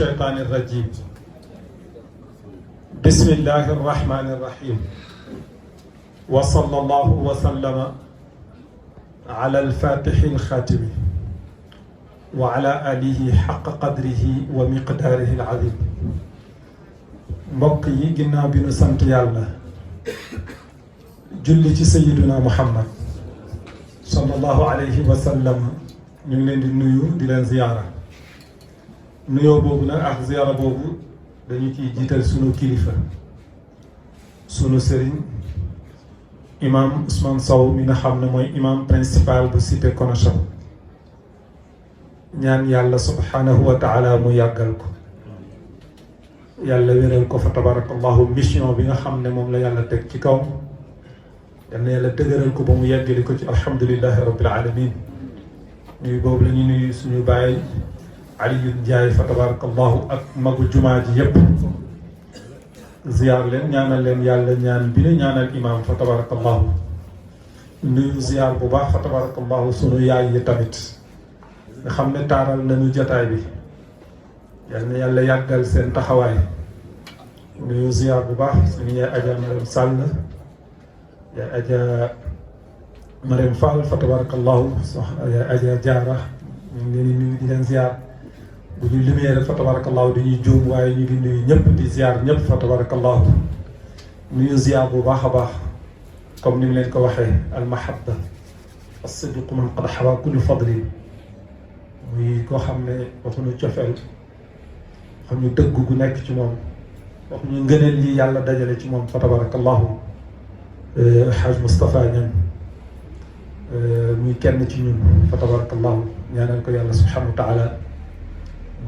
الشيطان الرجيم بسم الله الرحمن الرحيم وصلى الله وسلم على الفاتح الخاتم وعلى آله حق قدره ومقداره العظيم mbokk yi ginnaaw bi nu sant yàlla julli ci sayyiduna Muhammad sallallahu alayhi wa sallam ñu ngi leen di nuyu di leen ziyaara nuyoo boobu nag ak ziyaara boobu dañu ciy jiital sunu kilifa sunu sëriñ imam Ousmane Sow mi nga xam ne mooy imam principal bu cité Konacha ñaan yàlla subhanahu wa taala mu yàggal ko yàlla wéral ko fa tabarakallahu mission bi nga xam ne moom la yàlla teg ci kaw yal na yàlla dëgëral ko ba mu yeggali ko ci alhamdulillahi rabbil alamin nuyu boobu la ñuy nuyu suñu baay Aliou Ndiaye fa tabarakallahu ak magu jumaa ji yépp ziyaar leen ñaanal leen yàlla ñaan bi ne ñaanal imam fa tabarakallahu nuyu ziyaar bu baax fa tabarakallahu sunu yaay yi tamit nga xam ne taaral nañu jotaay bi yal na yàlla yàggal seen taxawaay nuyu ziyaar bu baax suñu yaay Adja Marème Sall yaay Adja Marème Fall fa tabarakallahu soxna yaay Adja Diarra ñu ngi leen di nuyu di leen ziyaar bu ñu limee rek fa tabarakallahu dañuy juum waaye ñu ngi nuyu ñëpp di ziyaar ñëpp fa tabarakallahu nuyu ziyaar bu baax a baax comme ni mu leen ko waxee almahabba as-sidqu man qad xawa kullu fadlin muy koo xam ne waxuñu cofeel waxuñu dëgg gu nekk ci moom waxuñu ngëneel li yàlla dajale ci moom fa tabarakallahu Haj Moustapha Niang muy kenn ci ñun fa tabarakallahu ñaanal ko yàlla subhanahu wa taala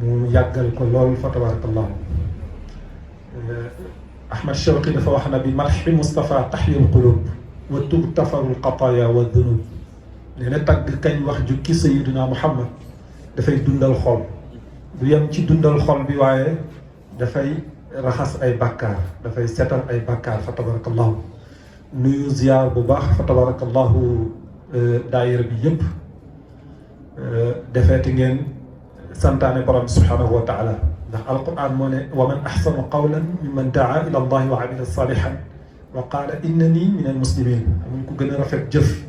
mu yàggal ko lool fa tabarakallahu Ahmad Shawqi dafa wax na bi marxi Moustapha taxyul qulub wa tugtafaru lqataaya wa dunub nee na tagg kañ wax jukki sayiduna Muhammad dafay dundal xol du yem ci dundal xol bi waaye dafay raxas ay bàkkaar dafay setal ay bàkkaar fa tabarakallahu nuyu ziyaar bu baax fa tabarakallahu daayira bi yëpp defeeti ngeen santaane borom subhanahu wa taala ndax alquran moo ne wa man axsanu qawlan mimman daa ila allahi wa amila salihan wa qaala innani min al muslimin amuñ ko gën a rafet jëf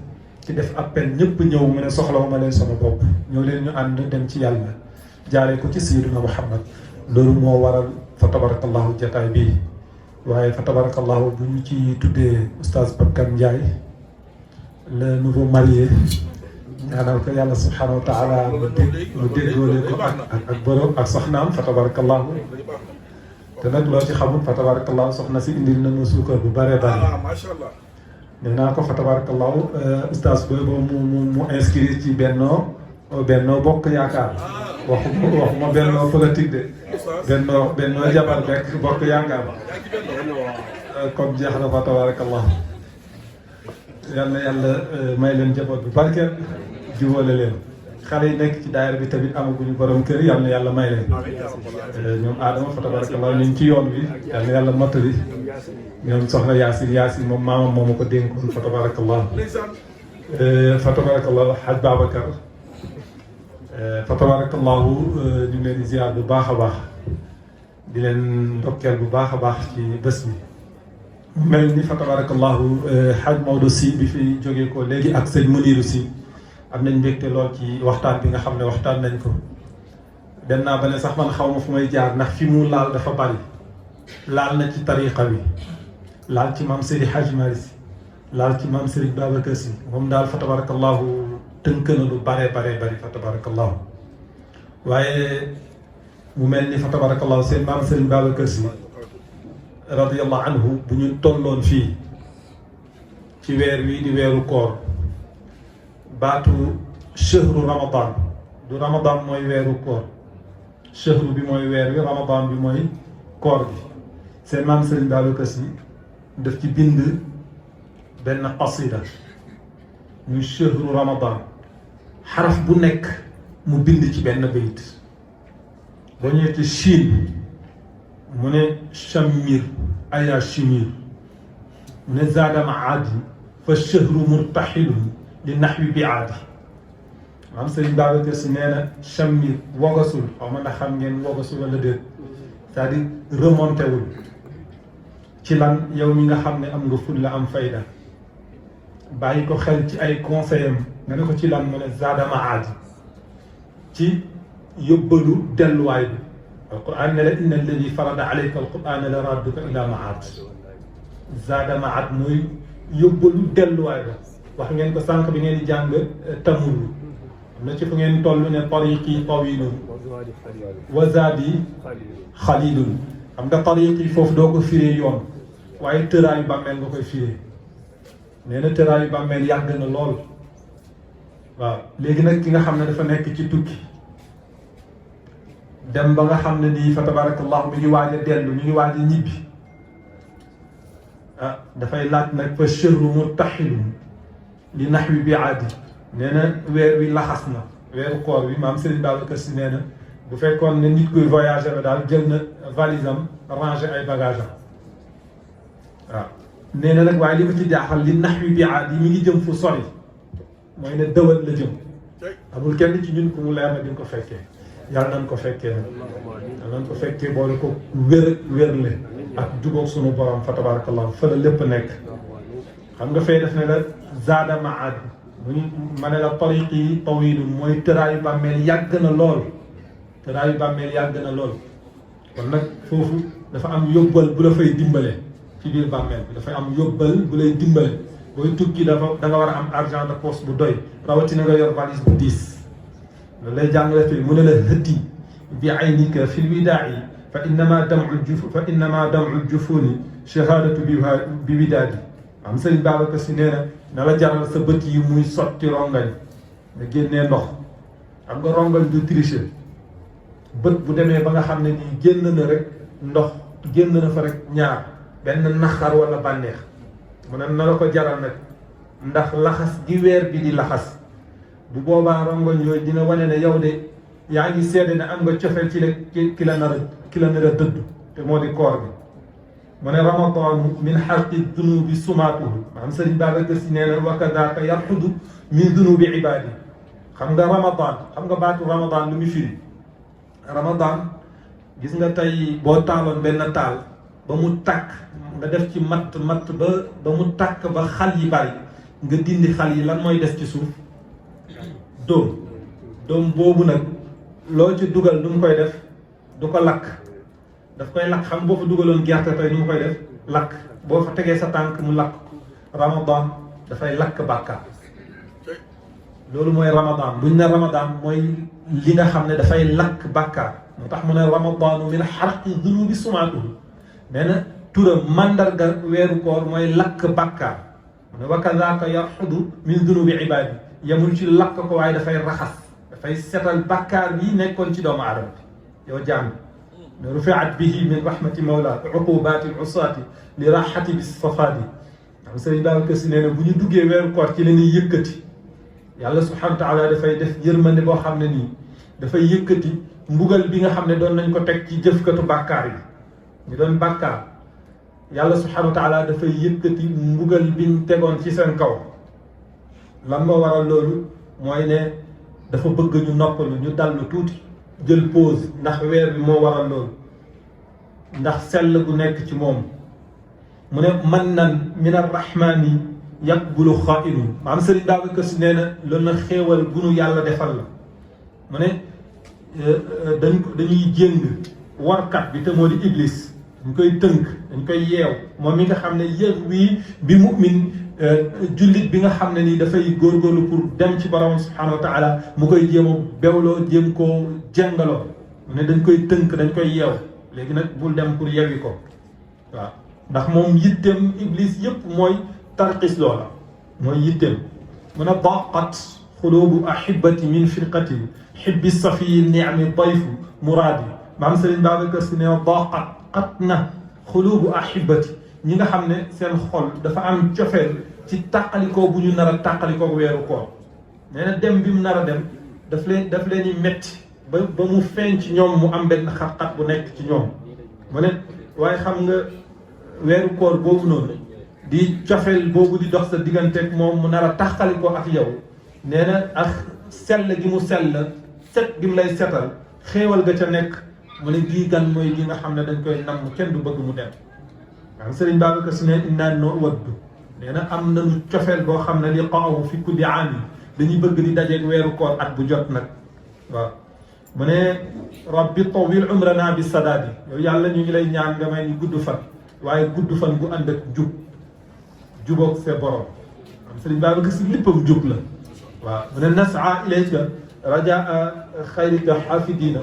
ci def appel ñëpp ñëw mu ne soxla ma leen sama bopp ñëw leen ñu ànd dem ci yàlla jaaree ko ci sayyiduna Muhammad loolu moo waral fa tabarakallahu jataay bii waaye fa tabarakallahu bu ñu ci tuddee oustaz Bakar Ndiaye le nouveau marié ñaanal ko yàlla subhanahu wa taala mu déggoole ko ak borom ak soxnaam fa tabarakallahu te nag loo ci xamul fa tabarakallahu soxna si indil na mu suukar bu bare bare nee naa ko fa tabarakallahu oustaz boobu mu inscrire ci Benno Bokk Yaakaar waxuma Benno politique de Benno jabar bekk Bokk Yaakaar comme jeex na fa tabarakallahu yal na yàlla may leen jaboot bu barkeel jubóole leen xale yi nekk ci daayira bi tamit amaguñu borom kër yal na yàlla may leen ñoom Adama fa tabarakallahu ñu ngi ci yoon bi yal na yàlla mottali ñoom soxna Yaasin moom maamam moo ma ko dénkoon fa tabarakallahu Haj Babacar fa tabarakallahu ñu ngi leen di ziar bu baax a baax di leen ndokkeel bu baax a baax ci bés bi mel ni fa tabarakallahu Haj Maodo Sy bi fi jógee ko léegi ak sëñ Muniru Sy am nañ mbégte lool ci waxtaan bi nga xam ne waxtaan nañ ko dem naa ba ne sax man xaw ma fu may jaar ndax fi mu laal dafa bari laal na ci tariqa bi laal ci maam Seydi Hadji Malick Sy laal ci maam Serigne Babacar Sy moom daal fa tabarakallahu tënk na lu bare bari fa tabarakallahu waaye mu mel ni fa tabarakallahu seen maam Serigne Babacar Sy radiyallahu anhu bu ñu tolloon fii ci weer wii di weeru koor baatu chehru ramadan du ramadan mooy weeru koor chehru bi mooy weer wi ramadan bi mooy koor bi seen maam Serigne Babacar Sy daf ci bind benn qasida muy chehru ramadan xaraf bu nekk mu bind ci benn bayit boo ñëwee ci Chine mu ne chammir aya chimir mu ne zaada maadi fa chehru murtaxilun li naxwi biaadi maam Serigne Babacar Sy nee na chammir wogasul xaw ma ndax xam ngeen wogasul wala déet c'est-à-dire remonté wul ci lan yow mi nga xam ne am nga ful la am fayda bàyyi ko xel ci ay conseil am nga ne ko ci lan mu ne zaada maad ci yóbbalu delluwaay bi alquran ne la inna alladi farada alayka alquran la radduka ila maad zaada maad mooy yóbbalu delluwaay ba wax ngeen ko sànq bi ngeen di jàng tamul am na ci fu ngeen toll ne tariqi tawilun wa zaadi xalilun xam nga tariqi foofu doo ko firee yoon waaye tëraayu bàmmeel nga koy firee nee na tëraayu bàmmeel yàgg na lool waaw léegi nag ki nga xam ne dafa nekk ci tukki dem ba nga xam ne nii fa tabarakallahu mi ngi waaj a dellu mi ngi waaj a ñibbi ah dafay laaj nag fa chehru murtaxilun li naxwi bi aadi nee na weer wi laxas na weeru koor wi maam Serigne Babacar Sy nee na bu fekkoon ne nit kuy voyager la daal jël na valise am ranger ay bagage am waaw nee na nag waaye li ko ci jaaxal li naxwi bi aadi mi ngi jëm fu sori mooy ne dëwal la jëm amul kenn ci ñun ku mu leer na di nga ko fekkee yàlla nañ ko fekkee nag yàlla nañ ko fekkee boole ko wérle ak jubóog sunu borom fa tabarakallah fa la lépp nekk xam nga fay def ne la zaada maad ma ne la tariqi tawilun mooy tëraayu bàmmeel yàgg na lool tëraayu bàmmeel yàgg na lool kon nag foofu dafa am yóbbal bu la fay dimbale ci biir bàmmeel bi dafay am yóbbal bu lay dimbale booy tukki da nga war a am argent de poche bu doy rawatina nga yor valise bu diis loolu lay jàngale fii mu ne la hëddi bi aynika fi lwidaa'i fa innama dam'u jufuni shahadatu bi widaadi am Serigne Babacar Sy nee na la jaral sa bët yi muy sotti rongañ nga génnee ndox xam nga rongañ du tricher bët bu demee ba nga xam ne nii génn na rek ndox génn na fa rek ñaar benn naxar wala bànneex mu ne na la ko jaral nag ndax laxas gi weer bi di laxas bu boobaa rongoñ yooyu dina wane ne yow de yaa ngi seede ne am nga cofeel ci la ki la nar a dëdd te moo di koor bi mu ne ramadanu min xarqi dunubi sumaatuhu maanaam Serigne Babacar Sy nee na wa kadaaka yarxudu min dunubi ibaadi xam nga ramadan xam nga baatu ramadan lu muy firi ramadan gis nga tey boo taaloon benn taal ba mu tàkk nga def ci matt ba mu tàkk ba xal yi bari nga dindi xal yi lan mooy des ci suuf doom boobu nag loo ci dugal du mu koy def du ko lakk daf koy lakk xam boo fa dugaloon gerte tey du mu koy def lakk boo fa tegee sa tànk mu lakk ramadan dafay lakk bàkkaar loolu mooy ramadan buñ ne ramadan mooy li nga xam ne dafay lakk bàkkaar moo tax mu ne ramadanu min xarqi dunubi sumaatuhu nee na turam mandarga weeru koor mooy lakk bàkkaar mu ne wa kadaaka yarxudu min dunubi ibaadi yemul ci lakk ko waaye dafay raxas dafay setal bàkkaar yi nekkoon ci doomu aadama bi yow jaam ne rufiat bihi min rahmati mawla uqubati usaati li raxati bi safaadi am Serigne Babacar Sy nee na bu ñu duggee weeru koor ci la ñuy yëkkati yàlla subhanahu wa taala dafay def yërmande boo xam ne nii dafay yëkkati mbugal bi nga xam ne doon nañ ko teg ci jëfkatu bàkkaar yi ñu doon bàkkaar yàlla subhanahu wa taala dafay yëkkati mbugal biñ tegoon ci seen kaw lan moo waral loolu mooy ne dafa bëgg ñu noppalu ñu dallu tuuti jël pause ndax weer bi moo waral loolu ndax sell gu nekk ci moom mu ne man nan min arrahmani yaqbulu xaa'inu maam Serigne Babacar Sy nee na loolu na xéewal bu nu yàlla defal la mu ne dañuy jéng warkat bi te moo di iblis dañ koy tënk dañ koy yeew moom mi nga xam ne yéex wii bi mu'min jullit bi nga xam ne nii dafay góorgóorlu pour dem ci borom subhanahu wa taala mu koy jéem a bewloo jéem koo jàngaloo mu ne dañ koy tënk dañ koy yeew léegi nag bul dem pour yewi ko waaw ndax moom yitteem iblis yëpp mooy tarxis loola mooy yitteem mu ne daqat xulubu ahibati min firqatin xibbi safiyi niami dayfu muraadi maam Serigne Babacar Sy ne daqat xat na xulubu ahibati ñi nga xam ne seen xol dafa am cofeel ci tàqalikoo bu ñu nar a tàqalikoo weeru koor nee na dem bi mu nar a dem daf leen di metti ba mu feeñ ci ñoom mu am benn xat-xat bu nekk ci ñoom mu ne waaye xam nga weeru koor boobu noonu di cofeel boobu di dox sa digganteeg moom mu nar a tàqalikoo ak yow nee na ak sell gi mu sell set gi mu lay setal xéewal ga ca nekk mu ne gii gan mooy gi nga xam ne dañ koy namm kenn du bëgg mu dem waaw Sëriñ Babacar Si ne innaa nawaddu nee na am nañu cofeel boo xam ne liqaahu fi kulli aam dañuy bëgg di dajeeg weeru koor at bu jot nag waaw mu ne rabbi tawil umrana bi sadaadi yow yàlla ñu ngi lay ñaan nga may ñu gudd fan waaye gudd fan bu ànd ak jubóog sa borom am Sëriñ Babacar Si léppam jub la waaw mu ne nasaa ilayka rajaa xayrika xaafidina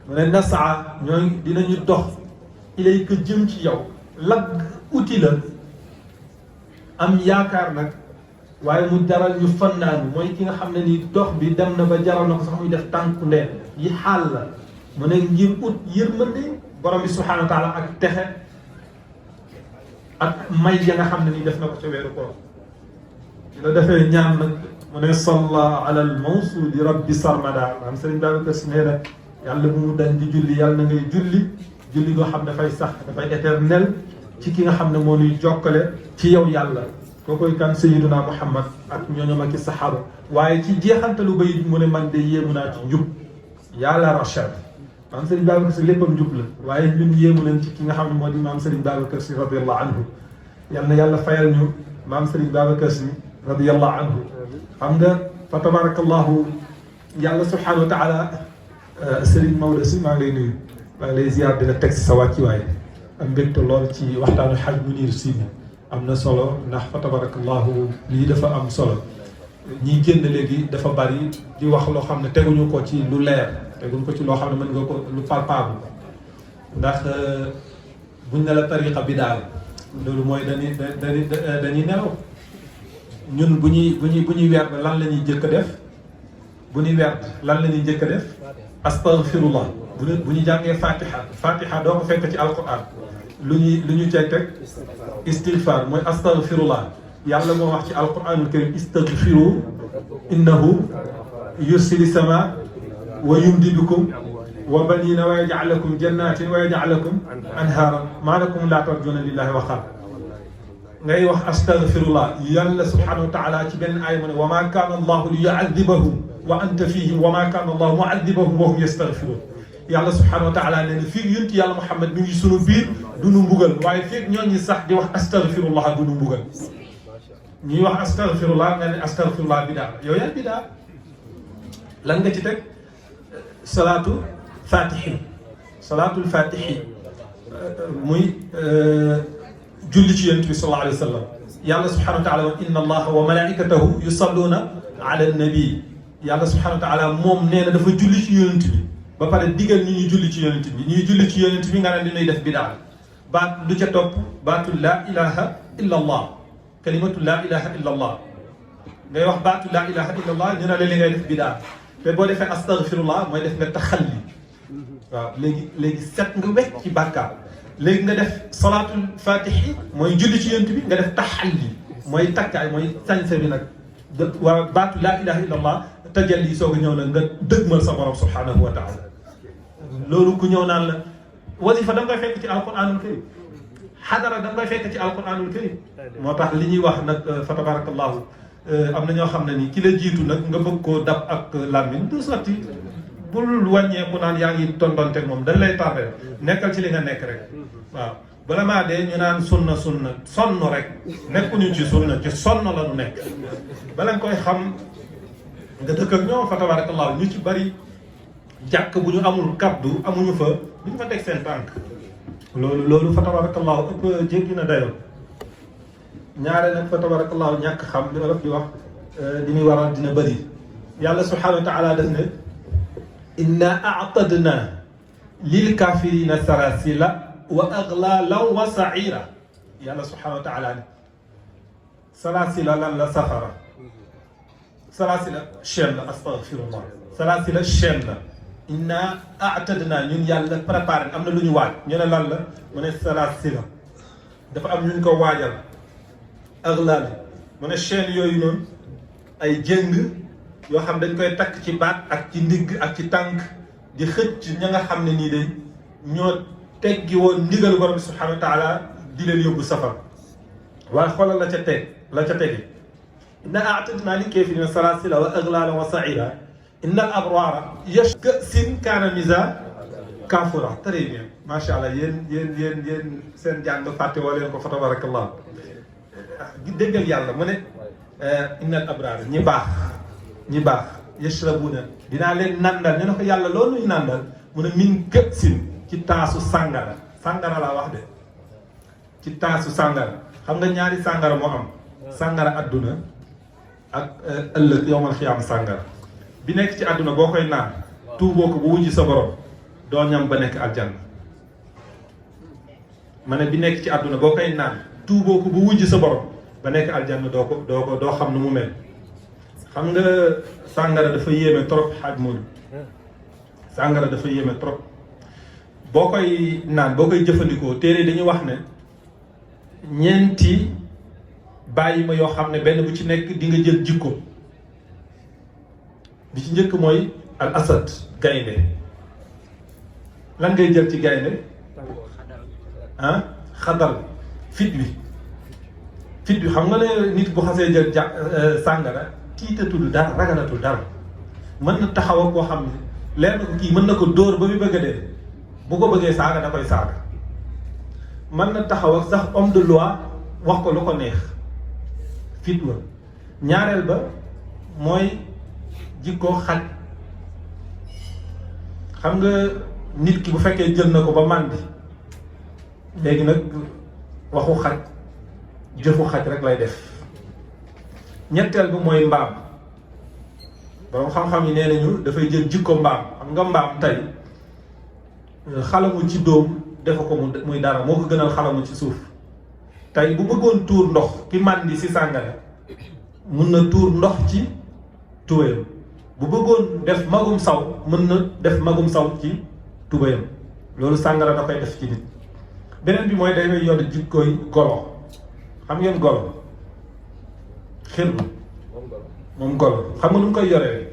mu ne nasaa ñooy dinañu dox ilayka jëm ci yow lag uti la am yaakaar nag waaye mu jaral ñu fannaanu mooy ki nga xam ne ni dox bi dem na ba jaral na ko sax muy def tànku ndeen yi xaal la mu ne ngir ut yërmande borom bi subhaanahu wa taala ak texe ak may ya nga xam ne ni def na ko ca weeru koor la defee ñaan nag mu ne salla ala al mawsuli rabbi sarmada maanaam Sëriñ Babacar Si nee na yàlla bu mu dañ di julli yàlla na ngay julli goo xam dafay sax dafay éternel ci ki nga xam ne moo ñuy jokkale ci yow yàlla kookoy kan Sayyiduna Muhammad ak ñooñom ak i saxaaba waaye ci jeexantalu bayit mu ne man de yéemu naa ci njub yàlla rachad maam Sëriñ Babacar Si léppam njub la waaye ñun yéemu nañ ci ki nga xam ne moo di maam Sëriñ Babacar Si radiallahu anhu yal na yàlla fayal ñu maam Sëriñ Babacar Si radiallahu anhu xam nga fa tabarakallahu yàlla subhanahu wa taala Sëriñ Maodo Si maa ngi lay nuyu maa ngi lay ziar di la teg si sa wàccuwaay am mbégte lool ci waxtaanu Haj Munir Si bi am na solo ndax fa tabarakallahu lii dafa am solo ñiy génn léegi dafa bari di wax loo xam ne teguñu ko ci lu leer teguñu ko ci loo xam ne mën nga ko lu palpable ndax buñ ne la tariqa bi daal loolu mooy dañuy nelaw ñun bu ñuy werd lan la ñuy jëkk a def bu ñuy werd lan la ñuy jëkk a def astaghfirullah bu ñu jàngee fatiha doo ko fekk ci alquran lu ñu cay teg istighfar mooy astaghfirullah yàlla moo wax ci alquranul karim istaghfiru innahu yursili sama wa yumdidukum wa banina wa yaj'al lakum jannatin wa yaj'al lakum anhara ma lakum la tarjuna lillahi waqaar ngay wax astaghfirullah yàlla subhanahu wa taala ci benn aaya mu ne wa ma kaana allahu li yu'adhibahum wa anta fihim wa ma kaana allahu mu'adhibahum wa hum yastaghfirun yàlla subhanahu wa taala nee na fii yonent yàlla Muhammad mi ngi sunu biir du nu mbugal waaye fii ñooñu sax di wax astaghfirullah du nu mbugal ñuy wax astaghfirullah nga ne astaghfirullah bidaa yow yaa bidaa lan nga ci teg salaatul fatihi muy julli ci yonent bi sallallahu alayhi wa sallam yàlla subhanahu wa taala wa inna allaha wa malaikatahu yusalluna ala nabi yàlla subhanahu wa taala moom nee na dafa julli ci yonent bi ba pare digal ñi ñuy julli ci yonent bi ñuy julli ci yonent bi nga ne li ñuy def bidaa baat lu ca topp baatu laa ilaha illa allah kalimatu laa ilaha illa allah ngay wax baatu laa ilaha illa allah ñu ne la li ngay def bidaa te boo defee astaghfirullah mooy def nga taxalli waaw léegi set nga wecc ci bàkkaar léegi nga def salaatul fatihi mooy julli ci yonent bi nga def taxalli mooy takkaay mooy sañse bi nag waa baatu laa ilaha illa allah tajalli soog a ñëw nag nga dëgmal sa borom subhanahu wa taala loolu ku ñëw naan la wasifa da nga koy fekk ci alquranul karim xadara da nga koy fekk ci alquranul karim moo tax li ñuy wax nag fa tabarakallahu am na ñoo xam ne ni ki la jiitu nag nga bëgg koo dab ak làmmiñ du sotti bul wàññeeku naan yaa ngi tontonteeg moom dañ lay tardé nekkal ci li nga nekk rek waaw bala maa dee ñu naan sunna sonn rek nekkuñu ci sunna ci sonn la ñu nekk bala nga koy xam nga dëkk ak ñoom fa tabarakallahu ñu ci bari jàkk bu ñu amul kaddu amuñu fa duñ fa teg seen tànk loolu fa tabarakallahu ëpp jéggi na dayoo ñaare nag fa tabarakallahu ñàkk xam li olof di wax li muy waral dina bëri yàlla subhanahu wa taala def ne inna a'tadna lil kafirina sarasila wa aghlalan wa sa'ira yàlla subhanahu wa taala ne sarasila lan la safara sarasila chaîne la astaghfirullah sarasila chaîne la inna a'tadna ñun yàlla préparé am na lu ñu waaj ñu ne lan la mu ne sarasila dafa am ñu ko waajal aghlal mu ne chaîne yooyu noonu ay jëng yoo xam dañ koy takk ci baat ak ci ndigg ak ci tànk di xëcc ña nga xam ne nii de ñoo teggi woon ndigal borom bi subhanahu wa taala di leen yóbbu safar waaye xoolal la ca tege inna a'tadna lil kaafiriina salaasila wa aghlaalan wa sa'iira inna al abraara ka'sin kaana kaafuura. très bien macha allah yéen seen jàng fàtte woo leen ko fa tabarakallah. déggal yàlla mu ne inna al abraara ñi baax yashrabuuna dinaa leen nandal ñu ne ko yàlla loolu ñuy nandal mu ne min ka'sin ci taasu sàngara laa wax de ci taasu sàngara. xam nga ñaari sàngara moo am sàngara adduna ak ëllëg yowmal xiyaam sàngara bi nekk ci àdduna boo koy naan tuuboo ko bu wujji sa borom doo ñam ba nekk aljanna. ma ne bi nekk ci àdduna boo koy naan tuuboo ko bu wujji sa borom ba nekk aljanna doo xam nu mu mel. xam nga sàngara dafa yéeme trop xaaj moom sàngara dafa yéeme trop boo koy naan boo koy jëfandikoo téere dañuy wax ne ñeenti bàyyi ma yoo xam ne benn bu ci nekk di nga jël jikko bi ci njëkk mooy al asad gaynde. lan ngay jël ci gaynde xadar fit wi xam nga ne nit bu xasee jël sàngara tiitatul dara ragalatul dara mën na taxaw ak koo xam ne leer na ko kii mën na ko dóor ba mu bëgg a dee bu ko bëggee saaga da koy saaga. mën na taxaw ak sax homme de loi wax ko lu ko neex fit wa. ñaareel ba mooy jikkoo xaj. xam nga nit ki bu fekkee jël na ko ba màndi léegi nag waxu xaj jëfu xaj rek lay def. ñetteel bi mooy mbaam borom xam-xam yi nee nañu dafay jël jikko mbaam. xam nga mbaam tey xalamu ci dóom defa ko muy dara moo ko gënal xalamu ci suuf. tey bu bëggoon tuur ndox ki màndi si sàngara mun na tuur ndox ci tubéyam. bu bëggoon def magum saw mën na def magum saw ci tubéyam. loolu sàngara da koy def ci nit. beneen bi mooy day yor jikkooy golo. xam ngeen golo xel moom golo xam nga nu mu koy yoree.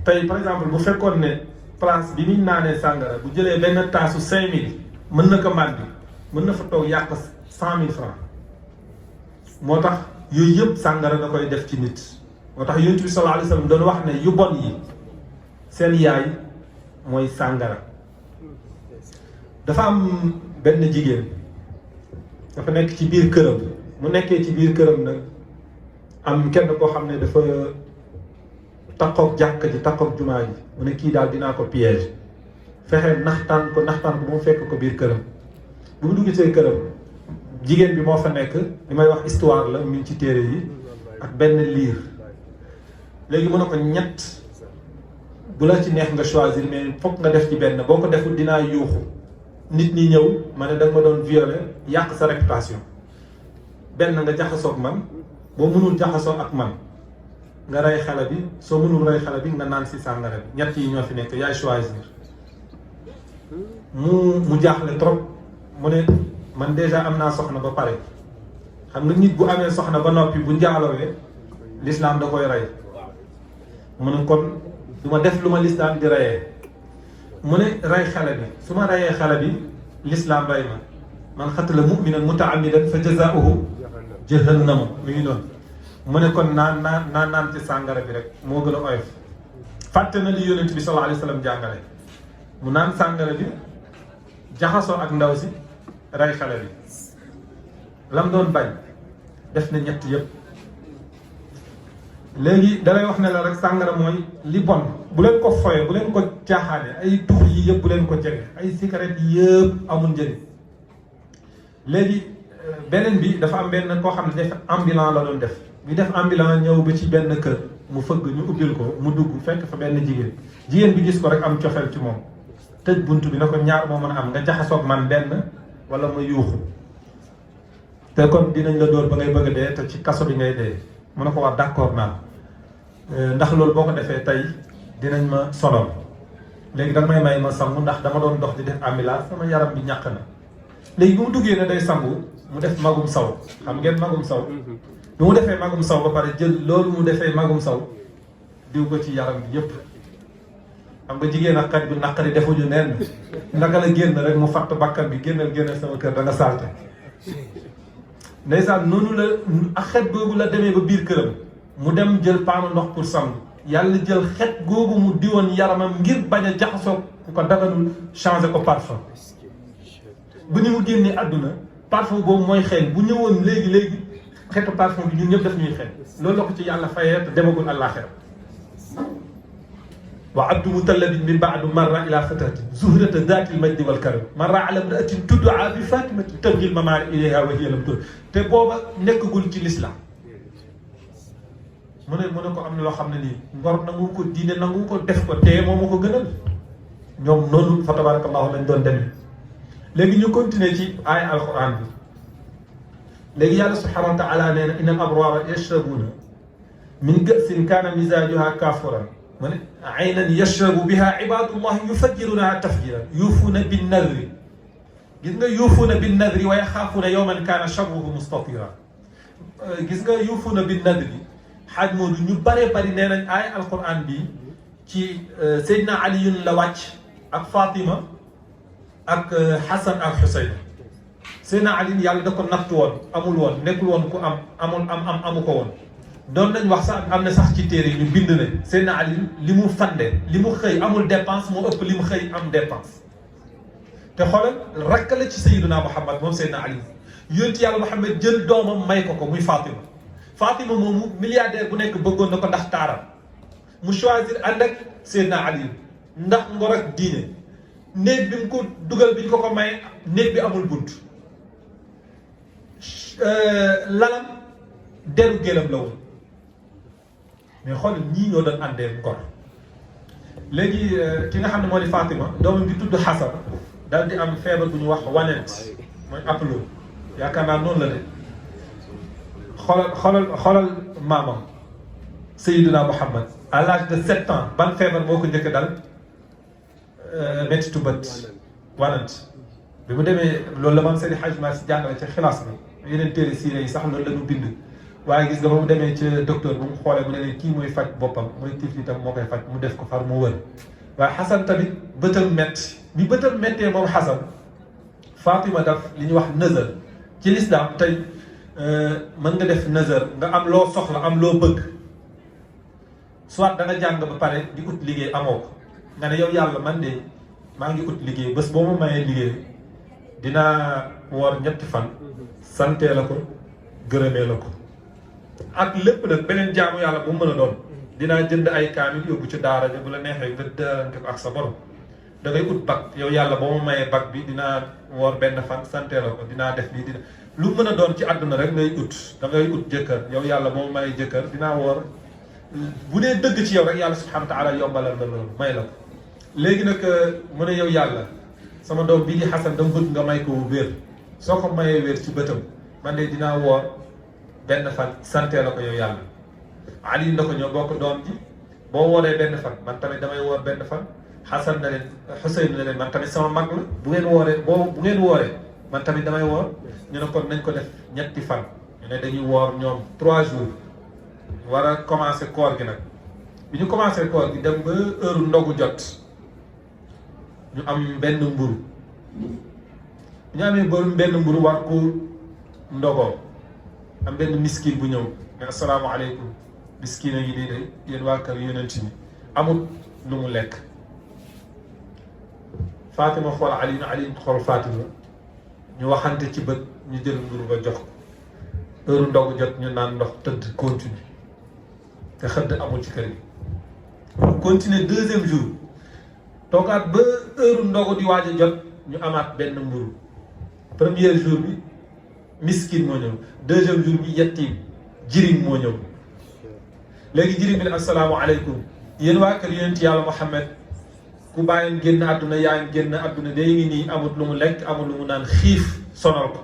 tey par exemple bu fekkoon ne place bi muy naanee sàngara bu jëlee benn taasu 5000 mën na ko màndi mën na fa toog yàq 100 000 francs. moo tax yooyu yëpp sàngara da koy def ci nit. moo tax yonent bi sallallahu alayhi wa sallam doon wax ne yu bon yi seen yaay mooy sàngara. dafa am benn jigéen dafa nekk ci biir këram mu nekkee ci biir këram nag am kenn koo xam ne dafa takkook jàkka ji takkook jumaa ji mu ne kii daal dinaa ko piège fexe naxtaan ko ba mu fekk ko biir këram. bu mu dugg see këram jigéen bi moo fa nekk li may wax histoire la mi ngi ci téere yi ak benn liir. léegi mu ne ko ñett bu la ci neex nga choisir mais fokk nga def ci benn boo ko deful dinaa yuuxu nit ñi ñëw ma ne da nga ma doon violer yàq sa réputation. benn nga jaxasoo ak man boo mënul jaxasoo ak man nga rey xale bi soo mënul rey xale bi nga naan si sàngara bi. ñett yi ñoo fi nekk yaay choisir. mu jaaxle trop mu ne man déjà am naa soxna ba pare. xam nga nit bu amee soxna ba noppi bu njaalowee l'islam da koy rey. mu ne kon du ma def lu ma l'islam di reyee. mu ne rey xale bi su ma reyee xale bi l'islam rey ma man xatala mu'minan mutaammidan fa jazaa'uhu jahannama mi ngi noonu. mu ne kon naan ci sàngara bi rek moo gën a oyof. fàtte na li yonent bi sallallahu alayhi wa sallam jàngale. mu naan sàngara bi jaxasoo ak ndaw si rey xale bi. lam doon bañ def na ñett yëpp. léegi dalay wax ne la rek sàngara mooy li bon bu leen ko foye bu leen ko caaxaane ay tux yi yëpp bu leen ko jege ay cigarette yi yëpp amul njëriñ. léegi beneen bi dafa am benn koo xam ne def ambulant la doon def bi def ambulant ñëw ba ci benn kër mu fëgg ñu ubbil ko mu dugg fekk fa benn jigéen bi gis ko rek am cofeel ci moom tëj bunt bi na ko ñaar moo mën a am nga jaxasoog man benn wala ma yuuxu te kon dinañ la dóor ba ngay bëgg a dee te ci kaso bi ngay dee. mu ne ko wax d'accord naa ndax loolu boo ko defee tey dinañ ma sonal léegi danga may ma sangu ndax dama doon dox di def ambulance sama yaram bi ñàkk na. léegi bi mu duggee ne day sangu mu def magum saw xam ngeen magum saw bi mu defee magum saw ba pare jël loolu mu defee magum saw diw ko ci yaram bi yëpp. xam nga jigéen ak xaj bu naqari defuñu neen naka la génn rek mu fatt bakkan bi génnal sama kër da nga salte. ndeysaan noonu la ak xet googu la demee ba biir këram mu dem jël paanu ndox pour sangu yàlla jël xet googu mu diwoon yaramam ngir bañ a jaxasoo ku ko daganul changé ko parfum bu ñu mu génnee àdduna parfum boobu mooy xeeñ bu ñëwoon léegi xeetu parfum bi ñun ñëpp daf ñuy xeeñ loolu la ko ci yàlla fayee te demagul àllaaxira wa abdu mutallabin min baadu marra ila fatati zuhrata dati lmajdi walkaram marra ala mraatin tuddaa bi fatimati tabgil mamaari ilayha wa hiya lam tur te booba nekkagul ci l'islam mu ne ko am na loo xam ne nii ngor nangu ko diine nangu ko def ko te moo ma ko gënal ñoom noonu fa tabarakallahu lañ doon demee léegi ñu continuer ci aaya alquran bi léegi yàlla subhanahu wa taala nee na inna al abrara yashrabuuna min ka'sin kaana mizaajuha kaafuran mu ne aynan yashrabu biha ibadullahi yufajjirunaha tafjiran yuufuuna bin nadri gis nga yuufuuna bin nadri wa yaxaafuuna yawman kaana sharruhu mustatira gis nga yuufuuna bin nadri xaaj moodu ñu bare bari nee nañ aaya alquran bi ci Seydina Aliyun la wàcc ak Fatima ak Xasan ak Xuseyn Seydina Ali yàlla da ko nattu woon amul woon nekkul woon ku amu ko woon doon nañ wax sax am na sax ci téere ñu bind ne Seydina Ali li mu fande li mu xëy amul dépense moo ëpp li mu xëy am dépense te xoolal rakk la ci Sayyiduna Muhammad moom Seydina Ali yonent yàlla Muhammad jël doomam may ko muy Fatima moomu milliardaire bu nekk bëggoon na ko ndax taaram mu choisir ànd ak Seydina Ali ndax ngor ak diine néeg bi mu ko dugal bi ñu ko may néeg bi amul bunt lalam deru gélam la woon mais xool ñii ñoo doon àndee ngor léegi ki nga xam ne moo di Fatima doomam bi tudd Xasan daal di am feebar bu ñu wax wanent mooy aplo yaakaar naa noonu la de xoolal maamam Sayyiduna Muhammad à l'âge de 7 ans ban feebar moo ko njëkk dal méttitu bët wanant bi mu demee loolu la maam Seydi Hadj Malick si jàngale ci xilaas bi yeneen téere siire yi sax loolu la ñu bind waaye gis nga ba mu demee ci docteur bu mu xoolee mu ne leen kii mooy faj boppam mooy tiflitam moo koy faj mu def ko far mu wër waaye Xasan tamit bëtam metti bi bëtam mettee moom Xasan Fatima daf li ñuy wax nëzër ci lislaam tey mën nga def nëzër nga am loo soxla am loo bëgg soit da nga jàng ba pare di ut liggéey amoo ko nga ne yow yàlla man de maa ngi ut liggéey bés boo ma mayee liggéey dinaa woor 7 fan santee la ko gërëmee la ko ak lépp nag beneen jaamu yàlla bu mu mën a doon dinaa jënd ay kaamil yóbbu ci daara ja bu la neexee nga dërante ko ak sa borom da ngay ut bac yow yàlla boo ma mayee bac bi dinaa woor benn fan santee la ko dinaa def lii dina lu mën a doon ci àdduna rek ngay ut da ngay ut jëkkër yow yàlla boo ma mayee jëkkër dinaa woor bu dee dëgg ci yow rek yàlla subhanahu wa taala yombalal la loolu may la ko léegi nag mu ne yow yàlla sama doom bii di Xasan dama bëgg nga may ko wér soo ko mayee wér ci bëtam man de dinaa woor benn fan santee la ko yow yàlla Ali na ko ñoo bokk doom ji boo wooree benn fan man tamit damay woor benn fan Xasan na leen Xuseyn na leen man tamit sama mag la bu ngeen wooree bu ngeen wooree man tamit damay woor ñu ne kon nañ ko def 7 fan ñu ne dañuy woor ñoom 3 jours war a commencé koor gi nag bi ñu commencé koor gi dem ba heure ndogu jot ñu am benn mburu ñu amee benn mburu war ko ndogoo am benn miskin bu ñëw ne asalaamaaleykum miskin a ngi nii de yéen waa kër yonent bi amul lu mu lekk Fatima xool Ali xool Fatima ñu waxante ci bët ñu jël mburu ba jox ko heure ndogu jot ñu naan ndox tëdd continue te xëdd amul ci kër gi continuer 2e jour toogaat ba heure ndogu di waaj a jot ñu amaat benn mburu 1er jour bi miskin moo ñëw 2e jour bi yettiim jirim moo ñëw léegi jirim bi ne asalaamaaleykum yéen waa kër yonent yàlla Muhammad ku bàyyeen génn àdduna yaayam génn àdduna day ngi nii amut lu mu lekk amut lu mu naan xiif sonal ko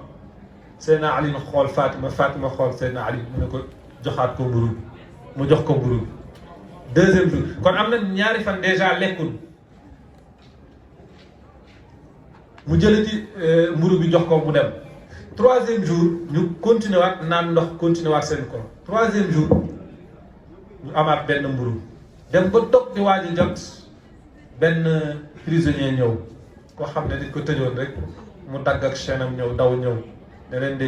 Seydina Ali xool Fatima xool Seydina Ali mu ne ko joxaat ko mburu bi mu jox ko mburu bi 2e jour kon am na ñaari fan déjà lekkul mu jëlati mburu bi jox ko mu dem 3e jour ñu continué waat naan ndox continué waat seen ko 3e jour ñu amaat benn mburu dem ba dog di waaj a jot benn prisonnier ñëw koo xam ne dañ ko tëjoon rek mu dagg ak chaîne am ñëw daw ñëw ne leen de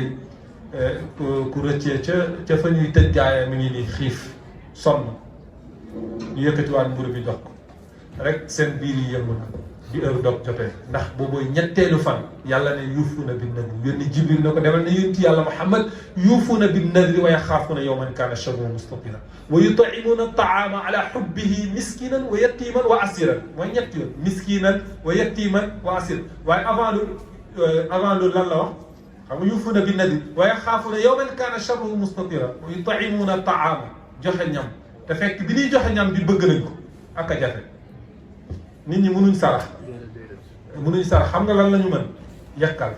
ku rëccee ca fa ñuy tëj gaaya mi ngi nii xiif sonn ñu yëkkatiwaat mburu bi jox ko rek seen biir yi yëngu na bi heure dog jotee ndax boobooy ñetteelu fan yàlla ne yuufuuna bin nadri yónni Jibril na ko demal ne yonent yàlla Muhammad yuufuuna bin nadri wa yaxaafuuna yawman kaana sharruhu mustatira wa yut'imuuna taama ala hubbihi miskinan wa yatiman wa asiran mooy ñetti yoon miskinan wa yatiman wa asiran waaye avant loolu lan la wax xam nga yuufuuna bin nadri wa yaxaafuuna yawman kaana sharruhu mustatira wa yut'imuuna taama joxe ñam te fekk bi ñuy joxe ñam bi bëgg nañ ko ak a jafe nit ñi mënuñ sarax xam nga lan la ñu mën yàkkal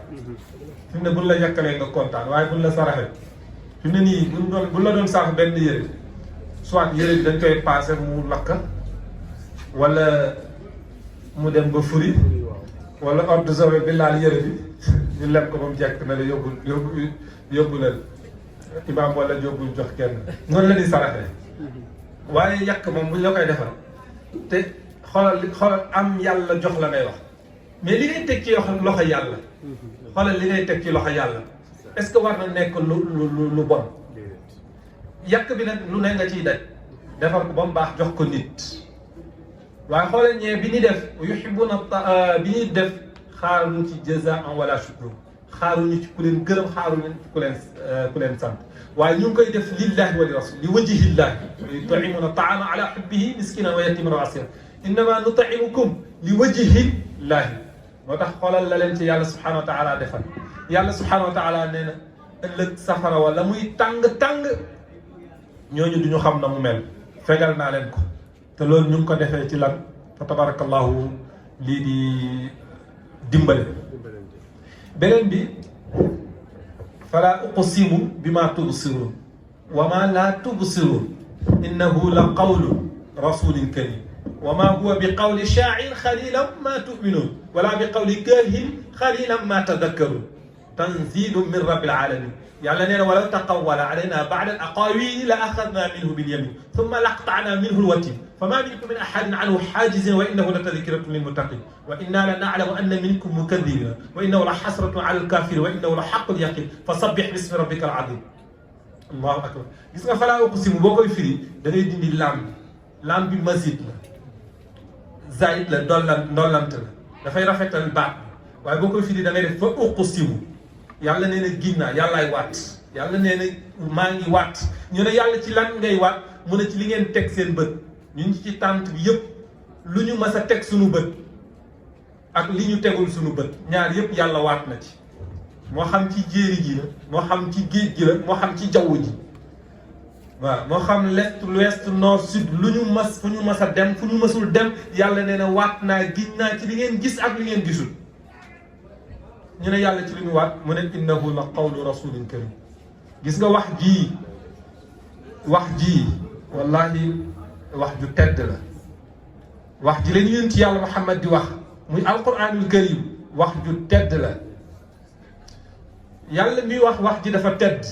fi mu ne buñ la yàkkalee nga kontaan waaye buñ la saraxee fi mu ne nii buñ la doon sarax benn yére soit yére bi dañ koy paase mu lakk wala mu dem ba furi wala ordre de javel bi laal yére bi ñu lem ko ba mu jekk na la yóbbu leen imaam wala yóbbul jox kenn noonu la ñuy saraxee waaye yàq moom buñ la koy defal te xoolal am yàlla jox la ngay wax mais li ngay teg ci loxo yàlla xoolal li ngay teg ci loxo yàlla est-ce que war na nekk lu bon yàq bi nag lu ne nga ciy daj defar ko ba mu baax jox ko nit waaye xoolal ñee bi ñuy def yuhibbuna bi ñuy def xaaruñu ci jazaan wala shukru xaaruñu ci ku leen gërëm xaaruñu ci ku leen sant waaye ñu ngi koy def lillahi wa li rasul li wajhillahi yut'imuna ta'ama ala hubbihi miskinan wa yatiman wa asiran innama nut'imukum li wajhillahi moo tax xoolal la leen ci yàlla subhanahu wa taala defal yàlla subhanahu wa taala nee na ëllëg safara wala muy tàng ñooñu du ñu xam na mu mel fegal naa leen ko te loolu ñu ngi ko defee ci lan fa tabarakallahu lii di dimbale beneen bi fala uqsimu bima tubsirun wa ma la tubsirun innahu la qawlu rasulin karim wa ma huwa bi qawli shaa'ir qalilan ma tu'minun wala bi qawli kaahin qalilan ma tadhakkarun tanzilun min rabbil alamin yàlla nee na walaw taqawwala alayna ba'da al-aqaawili la axadna minhu bil yamin thumma laqta'na minhu al-watin fama minkum min ahadin anhu haajizin wa innahu la tadhkiratun lil muttaqin wa inna la na'lamu anna minkum mukadhibina wa innahu la hasratun ala al-kafirin wa innahu la haqqul yaqin fasabbih bismi rabbika al-azim allahu akbar gis nga falaa uqsimu boo koy firi da ngay dindi laam bi mazid la zaid la ndollant la dafay rafetal baat waaye boo koy firi da ngay def fa uqsimu yàlla nee na giñ naa yàllaay waat yàlla nee na maa ngi waat ñu ne yàlla ci lan ngay waat mu ne ci li ngeen teg seen bët ñun ci tànt bi yëpp lu ñu mas a teg suñu bët ak li ñu tegul suñu bët ñaar yëpp yàlla waat na ci moo xam ci jéeri ji la moo xam ci géej gi la moo xam ci jaww ji waaw moo xam l'est l'ouest nord sud lu ñu mas fu ñu mas a dem fu ñu masul dem yàlla nee na waat naa giñ naa ci li ngeen gis ak li ngeen gisul ñu ne yàlla ci li ñu waat mu ne innahu la qawlu rasulin karim gis nga wax ji wallahi wax ju tedd la wax ji la ñu yonent yàlla Muhammad di wax muy alquranul karim wax ju tedd la yàlla mi wax ji dafa tedd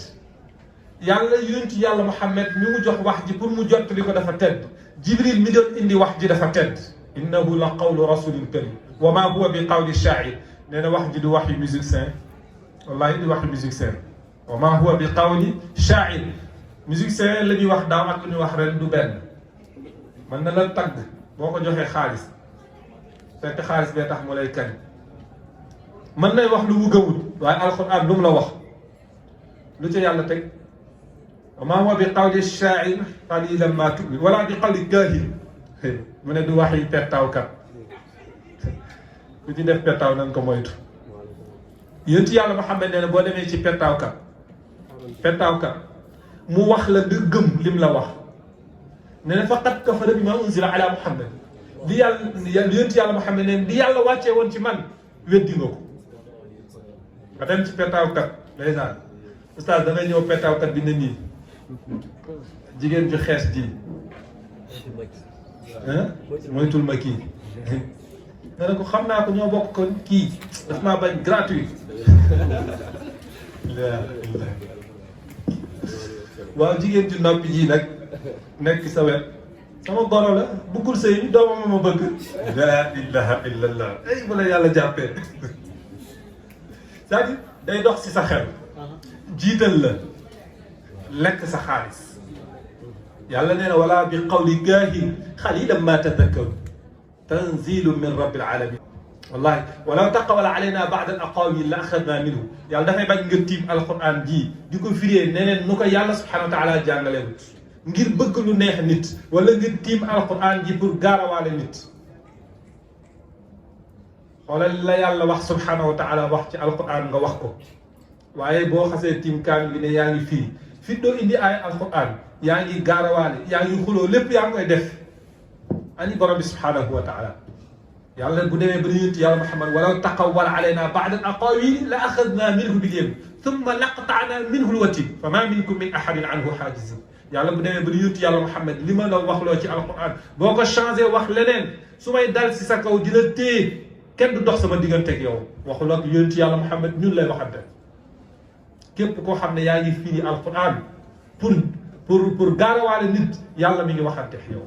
yàlla yonent yàlla Muhammad mi mu jox wax ji pour mu jottali ko dafa tedd Jibril mi doon indi wax ji dafa tedd innahu la qawlu rasulin karim wa ma huwa bi qawli shaa'ir nee na wax ji du wax yu musicien wallahi du wax yu musicien wa ma huwa bi qawli shaa'ir musicien la ñuy wax daaw ak lu ñuy wax ren du benn mën na la tagg boo ko joxee xaalis fekk xaalis bee tax mu lay kañ mën nay wax lu mu gëmut waaye alxuraan lu mu la wax lu ca yàlla teg wa ma huwa bi qawli shaa'ir qalilan ma tu'min wala bi qawli kaahin mu ne du wax yi pettaawkat ku ci def pettaaw nañ ko moytu yéen ci yàlla Muhammad nee na boo demee ci pettaawkat mu wax la nga gëm lim la wax nee na faqad kafara bima unzila ala Muhammad li yàlla yéen ci yàlla Muhammad nee na li yàlla wàccee woon ci man weddi nga ko nga dem ci pettaawkat ndeysaan oustaz da ngay ñëw pettaawkat bi ne nii jigéen ju xees ji moytul ma kii nga ne ko xam naa ko ñoo bokk ko kii daf maa bañ gratuit waaw jigéen ju noppi ji nag nekk sa wet sama goro la buggul sëy bi doomam ma bëgg la ilaha illallah ay bu la yàlla jàppee c'est-à-dire day dox si sa xel jiital la lekk sa xaalis yàlla nee na wala bi qawli kaahin qalilan ma tadakkaru tanzilu min rabbil alamin wallahi walaw taqawala alayna ba'da al aqawil la axadna minhu yàlla dafay bañ nga tiim alquran ji di ko firee neneen nu ko yàlla subhanahu wa taala jàngalewut ngir bëgg lu neex nit wala nga tiim alquran ji pour gaarawaale nit xoolal la yàlla wax subhanahu wa taala wax ci alquran nga wax ko waaye boo xasee tiim kaamil bi ne yaa ngi firi fi doo indi ay alquran yaa ngi gaarawaale yaa ngi xuloo lépp yaa ngi koy def ani borom bi subhanahu wa taala yàlla bu demee ba yonent yàlla Muhammad walaw taqawwala alayna ba'da al-aqawili la axadna minhu bil-yamin thumma laqata'na minhu al-watin fama minkum min ahadin anhu haajizin yàlla bu demee ba yonent yàlla Muhammad li ma la waxloo ci alquran boo ko changé wax leneen su may dal si sa kaw dina téye kenn du dox sama digganteeg yow waxul ak yonent yàlla Muhammad ñun lay waxante képp koo xam ne yaa ngi firi alquran pour gaarawaale nit yàlla mi ngi waxante yow.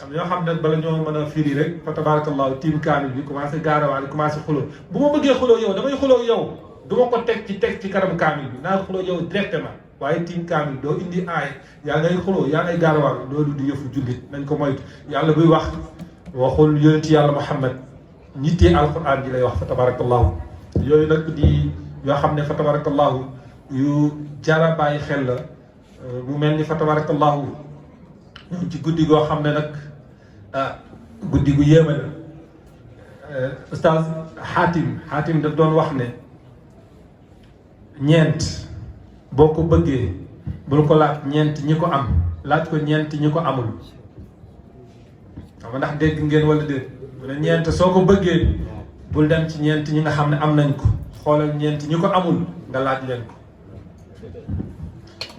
am ñoo xam ne bala ñoo mën a firi rek fa tabarakallahu tiim kaamil bi commencé gaarawaale commencé xuloo bu ma bëggee xuloo yow damay xuloo yow du ma ko teg ci kanam kaamil bi naa xuloo yow directement waaye tiim kaamil doo indi aay yaa ngay xuloo yaa ngay gaarawaale loolu du yëfu jullit nañ ko moytu yàlla buy wax waxul yonent yàlla Muhammad ñittee alquran ji lay wax fa tabarakallahu yooyu nag di yoo xam ne fa tabarakallahu yu jara bàyyi xel la mu mel ni fa tabarakallahu ci guddi goo xam ne nag guddi gu yéeme la oustaz xaatim daf doon wax ne ñeent boo ko bëggee bul ko laaj ñeent ñi ko am laaj ko ñeent ñi ko amul xam nga ndax dégg ngeen wala déet mu ne ñeent soo ko bëggee bul dem ci ñeent ñi nga xam ne am nañ ko xoolal ñeent ñi ko amul nga laaj leen ko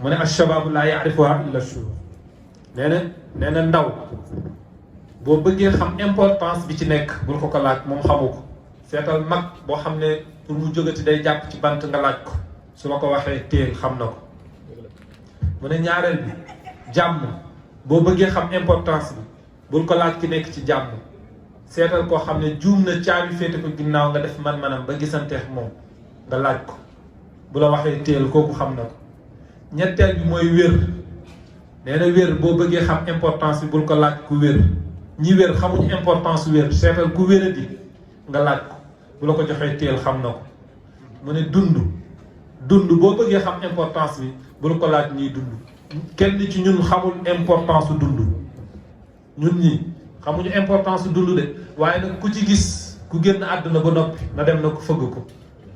mu ne alshababu laa yaarifuha illa shuyuukh nee na ndaw boo bëggee xam importance bi ci nekk bul ko laaj moom xamu ko seetal mag boo xam ne pour mu jógati day jàpp ci bant nga laaj ko su ma ko waxee téel xam na ko mu ne ñaareel bi jàmm boo bëggee xam importance bi bul ko laaj ki nekk ci jàmm seetal koo xam ne juum na caabi féete ko ginnaaw nga def man-manam ba gisanteex moom nga laaj ko bu la waxee téel kooku xam na ko ñetteel bi mooy wér nee na wér boo bëggee xam importance bi bul ko laaj ku wér ñi wér xamuñu importance wér seetal ku wéradi nga laaj ko bu la ko joxee téel xam na ko mu ne dund boo bëggee xam importance bi bul ko laaj ñiy dund kenn ci ñun xamul importance su dund ñun ñi xamuñu importance su dund de waaye nag ku ci gis ku génn àdduna ba noppi na dem na ko fëgg ko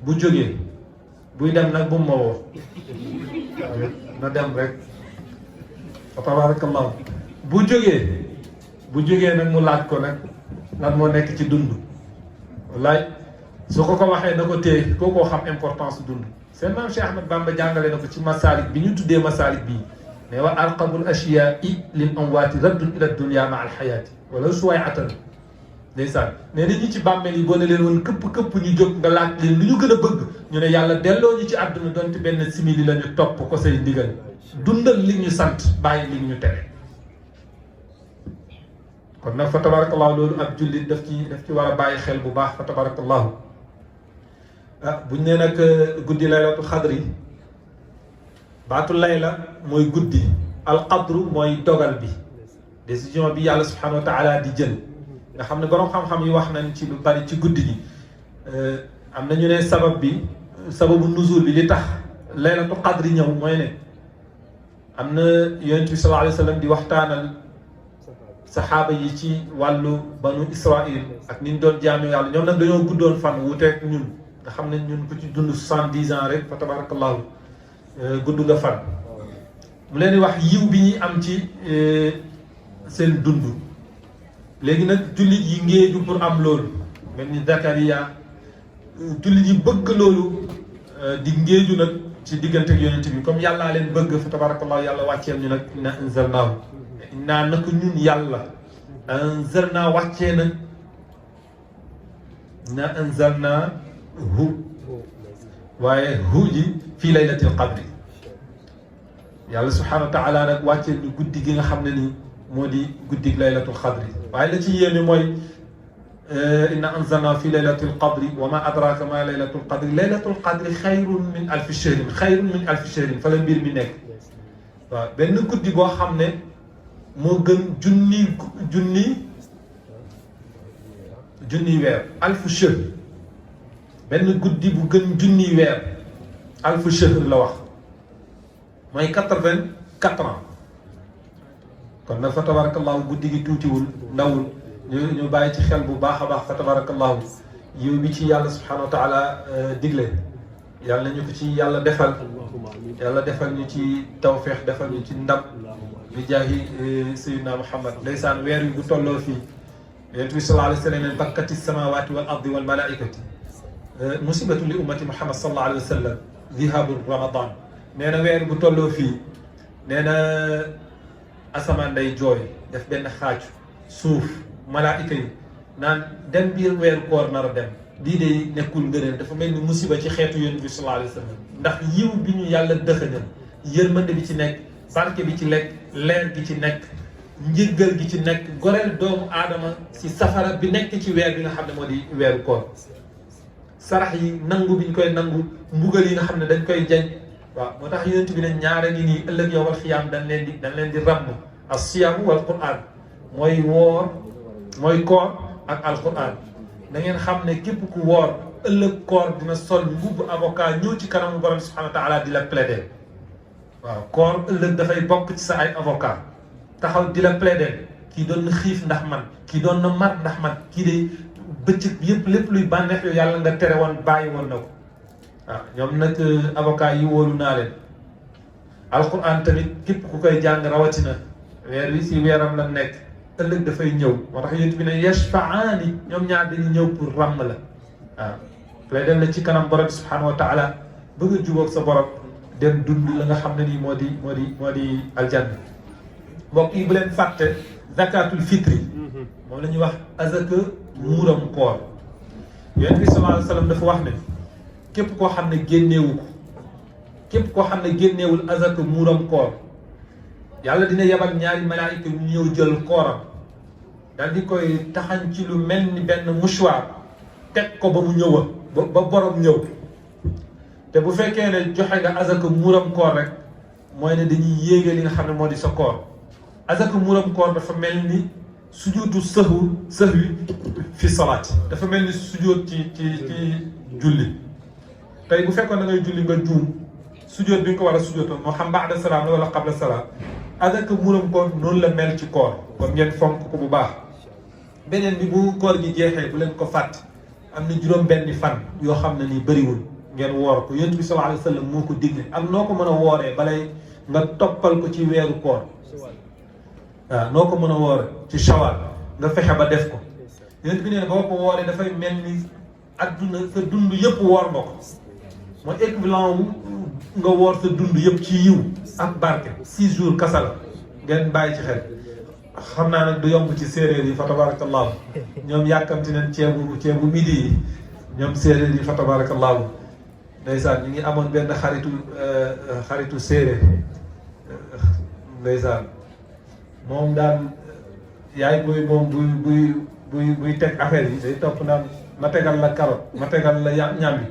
bu jógee buy dem nag bu mu ma woo na dem rek tabarakallah bu jógee nag mu laaj ko nag lan moo nekk ci dund wallaay su ko waxee na ko téye kookoo xam importance su dund seen maam Cheikh Ahmed Bamba jàngale na ko ci masalik bi ñu tuddee masalik bii mais wa arqabul ashiyaai lil amwaati raddun ila dunya ma al xayaati wala suwayatan ndeysaan nee na ñi ci bàmmeel yi boo ne leen woon këpp ñu jóg nga laaj leen lu ñu gën a bëgg ñu ne yàlla delloo ñu ci àdduna doonte benn simili la ñu topp ko say ndigal dundal li ñu sant bàyyi li ñu tere kon nag fa tabarakallahu loolu ak jullit daf ci war a bàyyi xel bu baax fa tabarakallahu buñ ne nag guddi laylatul xadri baatu layla mooy guddi alqadru mooy dogal bi décision bi yàlla subhanahu wa taala di jël nga xam ne boroom xam-xam yi wax nañ ci lu bari ci guddi gi am na ñu ne sababu nuzul bi li tax laylatul qadri ñëw mooy ne am na yonent bi sallallahu alayhi wa sallam di waxtaanal saxaaba yi ci wàllu banu Israil ak ni ñu doon jaamu yàlla ñoom nag dañoo guddoon fan wuuteeg ñun nga xam ne ñun ku ci dund 70 ans rek fa tabarakallahu gudd nga fan mu leen di wax yiw bi ñuy am ci seen dund léegi nag jullit yi ngéeju pour am loolu mel ni Zakariya jullit yi bëgg loolu di ngéeju nag ci diggante ak yonent bi comme yàllaa leen bëgg fa tabarakallahu yàlla wàcceel ñu nag inna anzalnaahu naa naka ñun yàlla anzalnaa wàccee nag na anzalnaahu waaye hu ji fii laylatil qadri yàlla subhanahu wa taala nag wàccee ñu guddi gi nga xam ne nii moo di guddi laylatul qadri waaye la ci yéeme mooy inna anzalna fi laylatil qadri wa ma adraka ma laylatul qadri laylatul qadri xayrun min alfi shahrin xayrun min alfi shahrin fa la mbir mi nekk waaw benn guddi boo xam ne moo gën junniy weer alfu shahr benn guddi bu gën junniy weer alfu shahr la wax mooy 84 ans kon nag fa tabarakallahu guddi gi tuutiwul ndawul ñu bàyyi ci xel bu baax a baax fa tabarakallahu yiw bi ci yàlla subhanahu wa taala digle yàlla ñu ko ci yàlla defal ñu ci tawfeex defal ñu ci ndam bi jaahi sayyidina Muhammad ndeysaan weer wi bu tolloo fii yonent bi sallallahu alayhi wa sallam bakkati samawati wal ardi wal malaikati musibatu li ummati Muhammad sallallahu alayhi wa sallam dhihabu ramadan nee na weer bu tolloo fii nee na asamaan day jooy def benn xaaju suuf malaayika yi naan dem biir weeru koor nar a dem lii de nekkul ngëneel dafa mel ni musiba ci xeetu yonent bi sallallahu alayhi wa sallam ndax yiw bi ñu yàlla dëxëñal yërmande bi ci nekk barke bi ci lekk leer gi ci nekk njëggal gi ci nekk goreel doomu aadama si safara bi nekk ci weer bi nga xam ne moo di weeru koor sarax yi nangu bi ñu koy nangu mbugal yi nga xam ne dañ koy jañ waaw moo tax yonent bi ne ñaara ngi nii ëllëg yowal xiyaam dañ leen di ramm as-siyaamu wal qur'an mooy woor mooy koor ak alquran da ngeen xam ne képp ku woor ëllëg koor dina sol mbubb avocat ñëw ci kanamu borom subhanahu wa taala di la plaider waaw koor ëllëg dafay bokk ci sa ay avocat taxaw di la plaider kii doon na xiif ndax man kii doon na mar ndax man kii de bëccëg yëpp lépp luy bànneex yow yàlla nga tere woon bàyyi woon na ko waaw ñoom nag avocat yi wóolu naa leen alquran tamit képp ku koy jàng rawatina weer wi si weeram la nekk ëllëg dafay ñëw moo tax yonent bi ne yashfa'aani ñoom ñaar dañuy ñëw pour ràmm la waaw plaider la ci kanam borom subhanahu wa taala bëgg a jubóog sa borom dem dund la nga xam ne nii moo di aljanna mbokk yi bu leen fàtte zakatul fitri moom la ñuy wax azaka muuram koor yonent bi sallallahu alayhi wa sallam dafa wax ne képp koo xam ne génneewu ko képp koo xam ne génneewul azaka muuram koor yàlla dina yebal ñaari malaayika ñu ñëw jël kooram dal di koy taxañ ci lu mel ni benn mouchoir teg ko ba mu ñëwa ba borom ñëw te bu fekkee ne joxe nga azaka muuram koor rek mooy ne dañuy yéege li nga xam ne moo di sa koor azaka muuram koor dafa mel ni sujuutu sahwi fi salaat dafa mel ni sujuut ci julli tey bu fekkoon da ngay julli nga juum sujuut bi nga ko war a sujootoon moo xam ba'da salaam la wala qabla salaam azaka muuram koor noonu la mel ci koor kon ngeen fonk ko bu baax beneen bi bu koor gi jeexee bu leen ko fàtt am na juróom benni fan yoo xam ne nii bëriwul ngeen woor ko yonent bi sallallahu alayhi wa sallam moo ko digle ak noo ko mën a wooree balay nga toppal ko ci weeru koor waaw noo ko mën a woore ci shawal nga fexe ba def ko yonent bi nee boo ko wooree dafay mel ni adduna sa dund yëpp woor nga ko mooy équivalent wu nga woor sa dund yëpp ci yiw ak barke 6 jours kasa la ngeen bàyyi ci xel xam naa nag du yomb ci séeréer yi fa tabarakallahu ñoom yàkkamti nañ ceebu midi yi ñoom séeréer yi fa tabarakallahu ndeysaan ñu ngi amoon benn xaritu séeréer ndeysaan moom daan yaay booy moom buy teg affaire yi day topp naan ma tegal la carotte ma tegal la ñam bi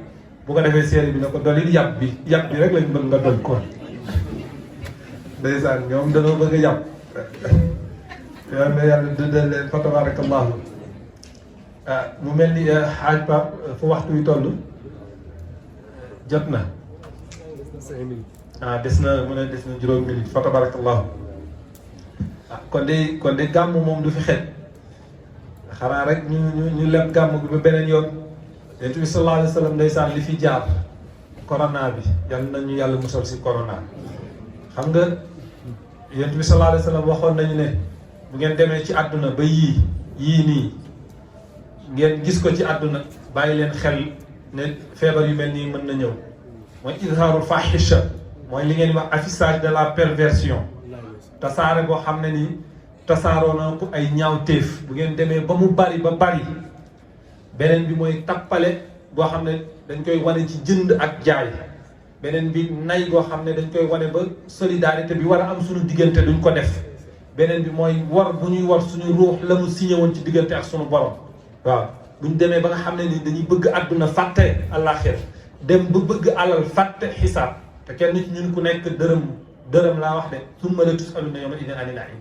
bu ko defee séeréer bi ne ko dolli yàpp bi rek lañ bëgg nga doon ko ndeysaan ñoom dañoo bëgg a yàpp yal na yàlla dundal leen fa tabarakallahu mu mel ni xaaj Pape fu waxtu wi toll jot na des na juróom minute fa tabarakallahu kon de gàmm moom du fi xet xanaa rek ñu leb gàmm bi ba beneen yoon yonent bi sallallahu alayhi wa sallam ndeysaan li fi jaar corona bi yal nañu yàlla musal si corona xam nga yonent bi sallallahu alayhi wa sallam waxoon nañu ne bu ngeen demee ci àdduna ba yii nii ngeen gis ko ci àdduna bàyyi leen xel ne feebar yu mel nii mën na ñëw mooy izhaarul fahisha mooy li ngeen wax affichage de la perversion tasaare boo xam ne nii tasaaroo na ko ay ñaawteef bu ngeen demee ba mu bari ba bari beneen bi mooy tappale boo xam ne dañ koy wane ci jënd ak jaay beneen bi nay goo xam ne dañ koy wane ba solidarité bi war a am suñu diggante duñ ko def beneen bi mooy war bu ñuy war suñu ruux la mu signé woon ci diggante ak suñu borom waaw buñ demee ba nga xam ne ni dañuy bëgg àdduna fàtte àllaaxira dem ba bëgg alal fàtte xisaab te kenn ci ñun ku nekk dërëm laa wax de summa la tusaluna yawma idin ani naim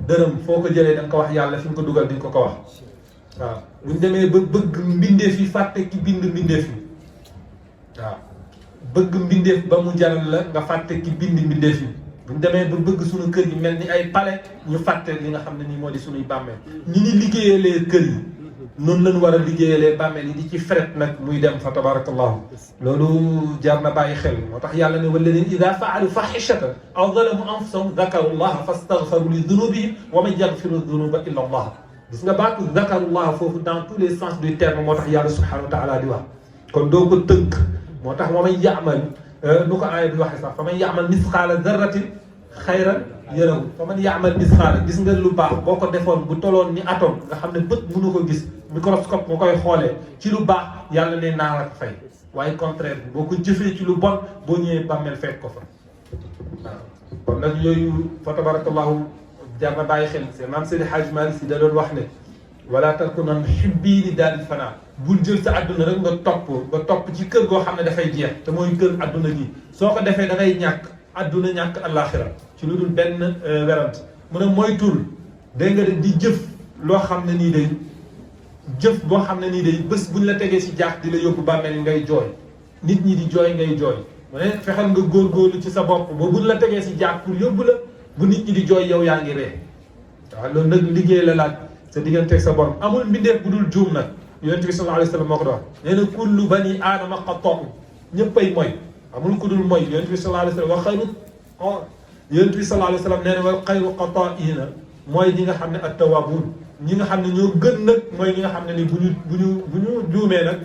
dërëm foo ko jëlee da nga ko wax yàlla fi nga ko dugal di nga ko wax waaw buñ demee ba bëgg mbindeef yi fàtte ki bind mbindeef yi waaw bëgg mbindeef ba mu jaral la nga fàtte ki bind mbindeef yi buñ demee ba bëgg suñu kër yi mel ni ay palais ñu fàtte li nga xam ne nii moo di suñuy bàmmeel ñi ni liggéeyalee kër yi noonu lañu war a liggéeyalee bàmmeel yi di ci fret nag muy dem fa tabarakallahu loolu jar na bàyyi xel moo tax yàlla ne walladina ida faalu fahishatan aw zalamu anfusahum dakaru llaha fastaghfaru li dunubihim wa man yaghfiru dunuba illa allah gis nga baatu zakarullah foofu dans tous les sens du terme moo tax yàlla subhanahu wa taala di wax kon doo ko tënk moo tax wa man ya'mal nu ko aaya bi waxee sax fa man ya'mal misqaala zarratin xayran yarahu fa man ya'mal misqaala gis nga lu baax boo ko defoon bu toloon ni atome nga xam ne bët mënu ko gis microscope nga koy xoolee ci lu baax yàlla ne naa la ko fay waaye contraire bi boo ko jëfee ci lu bon boo ñëwee bàmmeel fekk ko fa waaw kon nag yooyu fa tabarakallahu jar na bàyyi xel c'est maam Seydi Hadj Malick Sy da doon wax ne wala takunan xibbii li daal di fanaa bul jël sa àdduna rek nga topp ci kër goo xam ne dafay jeex te mooy kër àdduna gi soo ko defee da ngay ñàkk àdduna ñàkk àllaaxira ci lu dul benn werant mu ne moytul dégg nga di jëf loo xam ne nii day jëf boo xam ne nii day bés buñ la tegee si jaax di la yóbbu bàmmeel yi ngay jooy nit ñi di jooy ngay jooy mu ne fexeel nga góorgóorlu ci sa bopp ba buñ la tegee si jaax pour yóbbu la bu nit ñi di jooy yow yaa ngi ree waaw loolu nag liggéey la laaj sa digganteeg sa borom amul mbindeef bu dul juum nag yonent bi sallallahu alayhi wa sallam moo ko doon nee na kullu bani aadama xata'u ñëppay mooy amul ku dul mooy yonent bi sallallahu alayhi wa sallam wa xayru yonent bi sallallahu alayhi wa sallam nee na wa xayru xataa'iina mooy ñi nga xam ne at-tawwaabuun ñi nga xam ne ñoo gën nag mooy ñi nga xam ne ni bu ñu juumee nag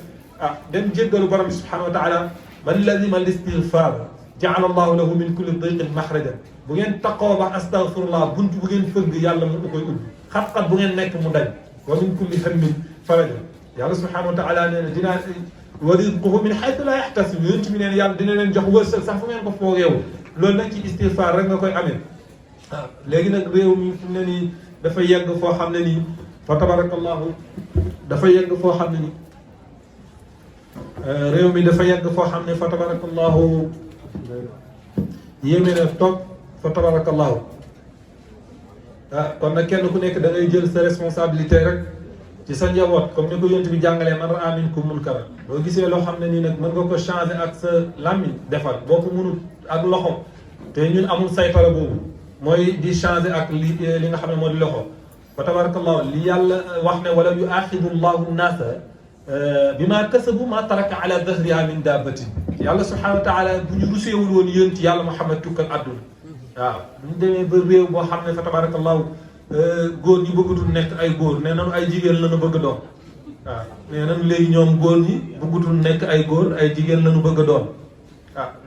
dem jéggalu borom bi subhanahu wa taala man lazima al-istighfaar ja'ala allahu lahu min kulli dayqin maxrajan bu ngeen taqoo ba astaghfirullah buntu bu ngeen fëgg yàlla mu koy ubbi xat-xat bu ngeen nekk mu daj wa min kulli hammin faraja yàlla subhanahu wa taala nee na dinaa wa rizquhu min haythu la yahtasib yonent bi nee na yàlla dina leen jox wërsëg sax fu ngeen ko foogeewu loolu nag ci istighfar rek nga koy amee waaw léegi nag réew mi fu ne nii dafa yegg foo xam ne nii fa tabarakallahu dafa yegg foo xam ne nii réew mi dafa yegg foo xam ne fa tabarakallahu yéeme na toog fa tabarakallahu kon nag kenn ku nekk da ngay jël sa responsabilité rek ci sa njaboot comme ni ko yonent bi jàngalee man raa minkum munkaran boo gisee loo xam ne nii nag mën nga ko changer ak sa làmmiñ defal boo ko mënul ak loxo te ñun amul saytara boobu mooy di changer ak li nga xam ne moo di loxo fa tabarakallahu li yàlla wax ne wala yuaxidu llahu nnaasa bima kasabu ma taraka ala dahriha min dabbatin yàlla subhanahu wa taala bu ñu ruseewul woon yéen ci yàlla Muhammad tukkal àdduna waaw bu ñu demee ba réew boo xam ne fa tabarakallahu góor ñi bëggatul nekk ay góor nee nañu ay jigéen lañu bëgg doon waaw nee nañu léegi ñoom góor ñi bëggatul nekk ay góor ay jigéen lañu bëgg doon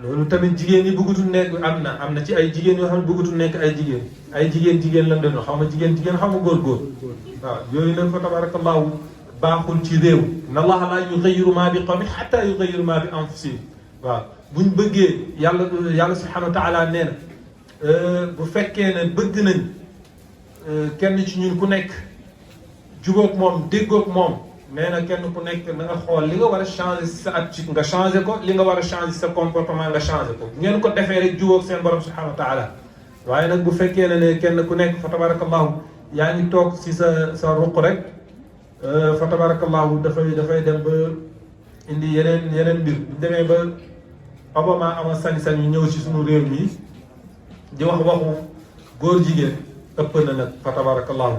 loolu tamit jigéen ñi bëggatul nekk am na ci ay jigéen yoo xam ne bëggatul nekk ay jigéen lañu doon xaw ma jigéen xaw ma góor waaw yooyu nag fa tabarakallahu baaxul ci réew inna allaha la yughayyiru ma bi qawmin hatta yughayyiru ma bi anfusihim waaw buñ bëggee yàlla subhanahu wa taala nee na bu fekkee ne bëgg nañ kenn ci ñun ku nekk jubóog moom déggoog moom nee na kenn ku nekk na nga xool li nga war a changer sa attitude nga changer ko li nga war a changer sa comportement nga changer ko ngeen ko defee rek jubóog seen borom subhanahu wa taala waaye nag bu fekkee ne kenn ku nekk fa tabarakallahu yaa ngi toog si sa ruq rek fa tabarakallahu dafay dem ba indi yeneen mbir bu demee ba Obama ama sañ-sañ yi ñëw ci suñu réew mi di wax waxu góor jigéen ëpp na nag fa tabarakallahu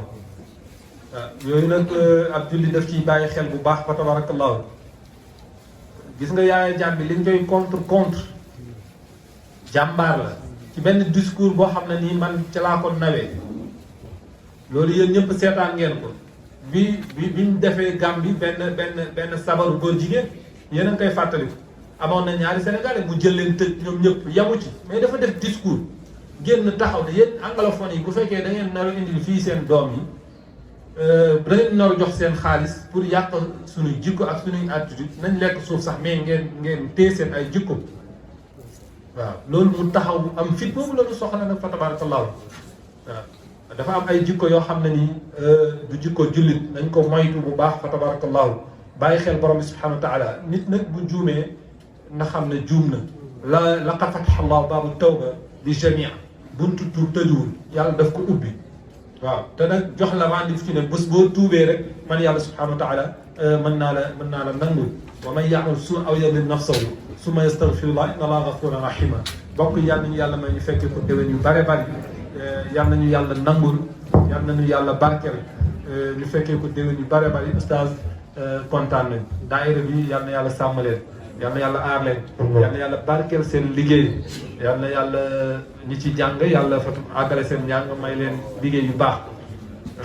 waaw yooyu nag ab julli daf ciy bàyyi xel bu baax fa tabarakallahu gis nga Yaaya Jammeh liñ koy contre jàmbaar la ci benn discours boo xam ne nii man ci laa ko nawee loolu yéen ñëpp seetaan ngeen ko biñ defee Gambie benn sabaru góor jigéen yéen a ngi koy fàttaliku amoon na ñaari Sénégalais mu jël leen tëj ñoom ñëpp yamu ci mais dafa def discours génn taxaw ne yéen anglophone yi bu fekkee da ngeen nar a indil fii seen doom yi da ngeen nar a jox seen xaalis pour yàq suñuy jikko ak suñuy attitude nañ lekk suuf sax mais ngeen téye seen ay jikko waaw loolu mu taxaw am fit boobu la ñu soxla nag fa tabarakallahu waaw dafa am ay jikko yoo xam ne nii du jikko jullit nañ ko moytu bu baax fa tabarakallahu bàyyi xel borom bi subhanahu wa taala nit nag bu juumee na xam ne juum na laqad fataha allahu baabu tawba li jamia buntu tuub tëjuwul yàlla daf ko ubbi waaw te nag jox la rendez-vous ci ne bés boo tuubee rek man yàlla subhanahu wa taala mën naa la nangul wa man ya'mal suu'an aw yadlim nafsahu summa yastaghfirullah inna allaha ghafurun rahima bokk yal nañu yàlla may ñu fekkee ko déwén yu bare bari yal nañu yàlla nangul yal nañu yàlla barkeel ñu fekkee ko déwén yu bare bari oustaz kontaan nañ daayira bi yal na yàlla sàmm leen yal na yàlla aar leen yal na yàlla barkeel seen liggéey yal na yàlla ñi ci jàng yàlla fa àggale seen njàng may leen liggéey yu baax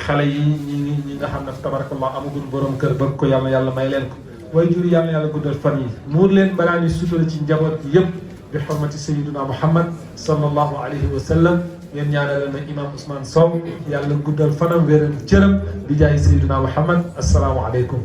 xale yi ñi nga xam ne tabarakallah amagul borom kër bëgg ko yal na yàlla may leen ko way jur yal na yàlla guddal fan yi muur leen balaa ñu sutura ci njaboot yëpp bi xormati sayiduna muhammad sallallahu alayhi wa sallam ngeen ñaanal na imam Ousmane Sow yàlla guddal fanam wéeral cëram bi jaay sayiduna muhammad assalaamu aleykum